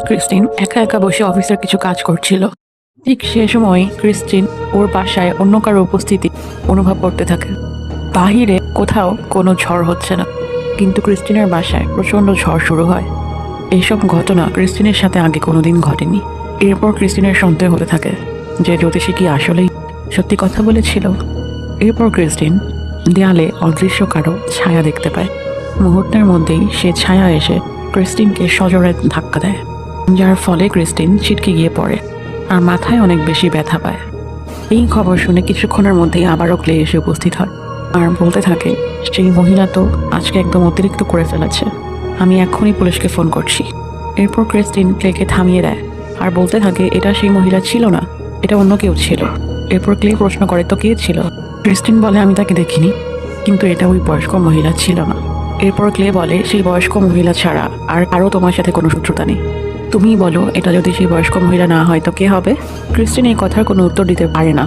Christine একা একা বসে অফিসের কিছু কাজ করছিল। ঠিক সে সময় ক্রিস্টিন ওর বাসায় অন্য কারো উপস্থিতি অনুভব করতে থাকে। বাহিরে কোথাও কোনো ঝড় হচ্ছে না, কিন্তু ক্রিস্টিনের বাসায় প্রচণ্ড ঝড় শুরু হয়। এইসব ঘটনা ক্রিস্টিনের সাথে আগে কোনোদিন ঘটেনি। এরপর ক্রিস্টিনের সন্দেহ হতে থাকে যে জ্যোতিষী কি আসলেই সত্যি কথা বলেছিল। এরপর ক্রিস্টিন দেয়ালে অদৃশ্য কারো ছায়া দেখতে পায়। মুহূর্তের মধ্যেই সে ছায়া এসে ক্রিস্টিনকে সজোরে ধাক্কা দেয়, যার ফলে ক্রিস্টিন ছিটকে গিয়ে পড়ে আর মাথায় অনেক বেশি ব্যথা পায়। এই খবর শুনে কিছুক্ষণের মধ্যেই আবারও ক্লে এসে উপস্থিত হয় আর বলতে থাকে, সেই মহিলা তো আজকে একদম অতিরিক্ত করে ফেলেছে, আমি এক্ষুনি পুলিশকে ফোন করছি। এরপর ক্রিস্টিন ক্লেকে থামিয়ে দেয় আর বলতে থাকে, এটা সেই মহিলা ছিল না, এটা অন্য কেউ ছিল। এরপর ক্লে প্রশ্ন করে, তো কে ছিল? ক্রিস্টিন বলে, আমি তাকে দেখিনি, কিন্তু এটা ওই বয়স্ক মহিলা ছিল না। এরপর ক্লে বলে, সেই বয়স্ক মহিলা ছাড়া আর কারো তোমার সাথে কোনো শত্রুতা নেই, তুমিই বলো, এটা যদি সেই বয়স্ক মহিলা না হয় তো কে হবে? ক্রিস্টিন এই কথার কোনো উত্তর দিতে পারে না।